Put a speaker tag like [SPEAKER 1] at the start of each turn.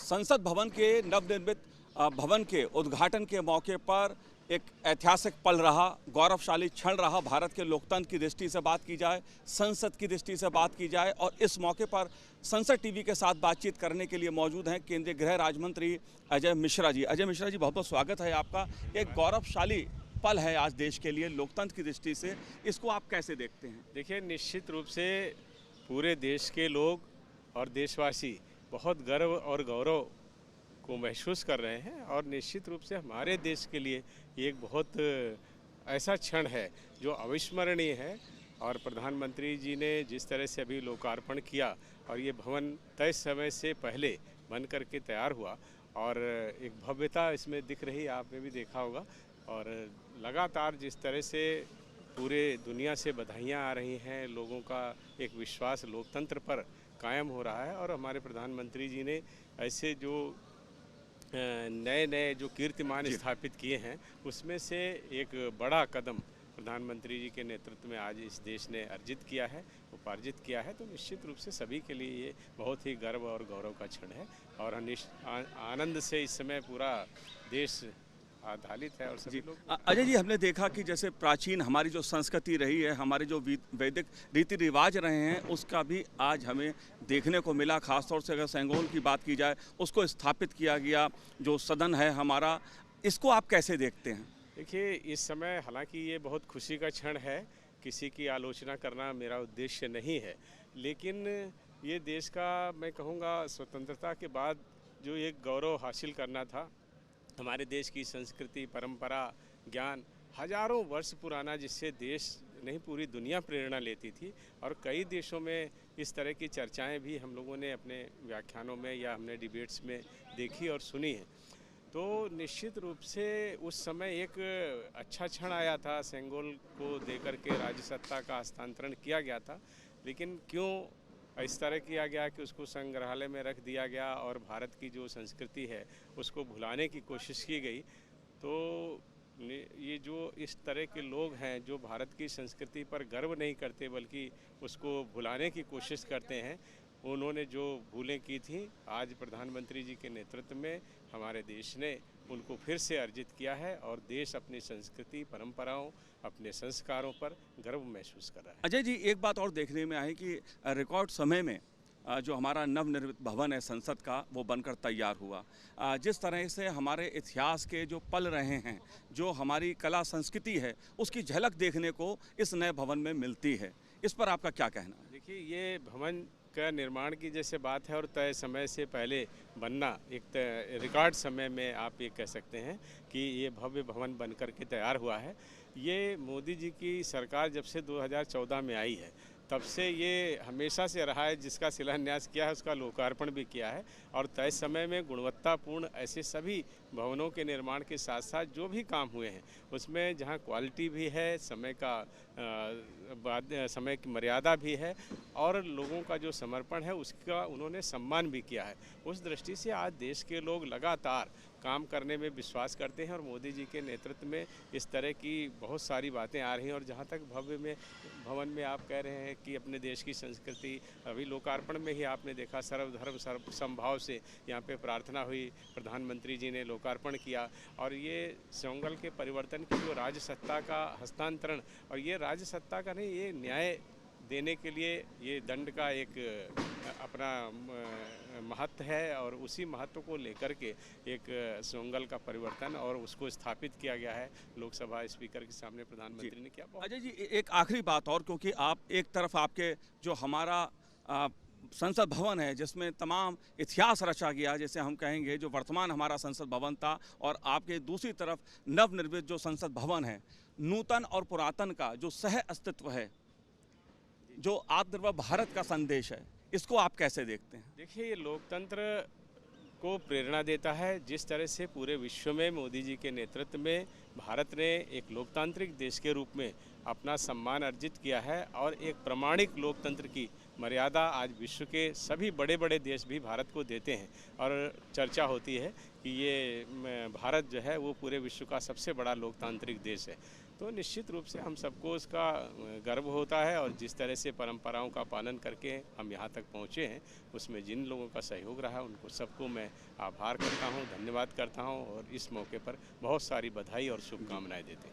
[SPEAKER 1] संसद भवन के नवनिर्मित भवन के उद्घाटन के मौके पर एक ऐतिहासिक पल रहा, गौरवशाली क्षण रहा। भारत के लोकतंत्र की दृष्टि से बात की जाए, संसद की दृष्टि से बात की जाए, और इस मौके पर संसद टीवी के साथ बातचीत करने के लिए मौजूद हैं केंद्रीय गृह राज्य मंत्री अजय मिश्रा जी। अजय मिश्रा जी, बहुत बहुत स्वागत है आपका। एक गौरवशाली पल है आज देश के लिए लोकतंत्र की दृष्टि से, इसको आप कैसे देखते हैं?
[SPEAKER 2] देखिए, निश्चित रूप से पूरे देश के लोग और देशवासी बहुत गर्व और गौरव को महसूस कर रहे हैं, और निश्चित रूप से हमारे देश के लिए ये एक बहुत ऐसा क्षण है जो अविस्मरणीय है। और प्रधानमंत्री जी ने जिस तरह से अभी लोकार्पण किया, और ये भवन तय समय से पहले बन करके तैयार हुआ, और एक भव्यता इसमें दिख रही, आपने भी देखा होगा। और लगातार जिस तरह से पूरे दुनिया से बधाइयाँ आ रही हैं, लोगों का एक विश्वास लोकतंत्र पर कायम हो रहा है। और हमारे प्रधानमंत्री जी ने ऐसे जो नए नए जो कीर्तिमान स्थापित किए हैं, उसमें से एक बड़ा कदम प्रधानमंत्री जी के नेतृत्व में आज इस देश ने अर्जित किया है, उपार्जित किया है। तो निश्चित रूप से सभी के लिए ये बहुत ही गर्व और गौरव का क्षण है, और आनंद से इस समय पूरा देश आधारित है। और सभी लोग
[SPEAKER 1] अजय जी, हमने देखा कि जैसे प्राचीन हमारी जो संस्कृति रही है, हमारे जो वैदिक रीति रिवाज रहे हैं, उसका भी आज हमें देखने को मिला। खासतौर से अगर सेंगोल की बात की जाए, उसको स्थापित किया गया। जो सदन है हमारा, इसको आप कैसे देखते हैं?
[SPEAKER 2] देखिए, इस समय हालांकि ये बहुत खुशी का क्षण है, किसी की आलोचना करना मेरा उद्देश्य नहीं है, लेकिन ये देश का, मैं कहूँगा, स्वतंत्रता के बाद जो एक गौरव हासिल करना था, हमारे देश की संस्कृति, परंपरा, ज्ञान हजारों वर्ष पुराना, जिससे देश नहीं पूरी दुनिया प्रेरणा लेती थी। और कई देशों में इस तरह की चर्चाएं भी हम लोगों ने अपने व्याख्यानों में या हमने डिबेट्स में देखी और सुनी है। तो निश्चित रूप से उस समय एक अच्छा क्षण आया था, सेंगोल को देकर के राज्य सत्ता का हस्तांतरण किया गया था। लेकिन क्यों इस तरह किया गया कि उसको संग्रहालय में रख दिया गया, और भारत की जो संस्कृति है उसको भुलाने की कोशिश की गई। तो ये जो इस तरह के लोग हैं जो भारत की संस्कृति पर गर्व नहीं करते बल्कि उसको भुलाने की कोशिश करते हैं, उन्होंने जो भूलें की थी, आज प्रधानमंत्री जी के नेतृत्व में हमारे देश ने उनको फिर से अर्जित किया है, और देश अपनी संस्कृति, परंपराओं, अपने संस्कारों पर गर्व महसूस कर रहा है।
[SPEAKER 1] अजय जी, एक बात और देखने में आई कि रिकॉर्ड समय में जो हमारा नवनिर्मित भवन है संसद का, वो बनकर तैयार हुआ। जिस तरह से हमारे इतिहास के जो पल रहे हैं, जो हमारी कला संस्कृति है, उसकी झलक देखने को इस नए भवन में मिलती है। इस पर आपका क्या कहना है?
[SPEAKER 2] देखिए, ये भवन का निर्माण की जैसे बात है, और तय समय से पहले बनना, एक रिकॉर्ड समय में आप ये कह सकते हैं कि ये भव्य भवन बन कर के तैयार हुआ है। ये मोदी जी की सरकार जब से 2014 में आई है, तब से ये हमेशा से रहा है, जिसका शिलान्यास किया है उसका लोकार्पण भी किया है। और तय समय में गुणवत्तापूर्ण ऐसे सभी भवनों के निर्माण के साथ साथ जो भी काम हुए हैं, उसमें जहां क्वालिटी भी है, समय की मर्यादा भी है, और लोगों का जो समर्पण है उसका उन्होंने सम्मान भी किया है। उस दृष्टि से आज देश के लोग लगातार काम करने में विश्वास करते हैं, और मोदी जी के नेतृत्व में इस तरह की बहुत सारी बातें आ रही हैं। और जहाँ तक भवन में आप कह रहे हैं कि अपने देश की संस्कृति, अभी लोकार्पण में ही आपने देखा, सर्वधर्म सर्व समभाव से यहाँ पे प्रार्थना हुई, प्रधानमंत्री जी ने लोकार्पण किया। और ये सेंगोल के परिवर्तन की जो राज्य सत्ता का हस्तांतरण, और ये राज्य सत्ता का नहीं, ये न्याय देने के लिए ये दंड का एक अपना महत्व है, और उसी महत्व को लेकर के एक सेंगोल का परिवर्तन और उसको स्थापित किया गया है लोकसभा स्पीकर के सामने, प्रधानमंत्री ने किया।
[SPEAKER 1] अजय जी, एक आखिरी बात और, क्योंकि आप एक तरफ आपके जो हमारा संसद भवन है जिसमें तमाम इतिहास रचा गया, जैसे हम कहेंगे, जो वर्तमान हमारा संसद भवन था, और आपके दूसरी तरफ नवनिर्मित जो संसद भवन है, नूतन और पुरातन का जो सह अस्तित्व है, जो आत्मनिर्भर भारत का संदेश है, इसको आप कैसे देखते हैं?
[SPEAKER 2] देखिए, ये लोकतंत्र को प्रेरणा देता है। जिस तरह से पूरे विश्व में मोदी जी के नेतृत्व में भारत ने एक लोकतांत्रिक देश के रूप में अपना सम्मान अर्जित किया है, और एक प्रामाणिक लोकतंत्र की मर्यादा आज विश्व के सभी बड़े बड़े देश भी भारत को देते हैं। और चर्चा होती है कि ये भारत जो है वो पूरे विश्व का सबसे बड़ा लोकतांत्रिक देश है। तो निश्चित रूप से हम सबको उसका गर्व होता है, और जिस तरह से परंपराओं का पालन करके हम यहाँ तक पहुँचे हैं, उसमें जिन लोगों का सहयोग रहा उनको सबको मैं आभार करता हूँ, धन्यवाद करता हूँ, और इस मौके पर बहुत सारी बधाई और शुभकामनाएं देते हैं।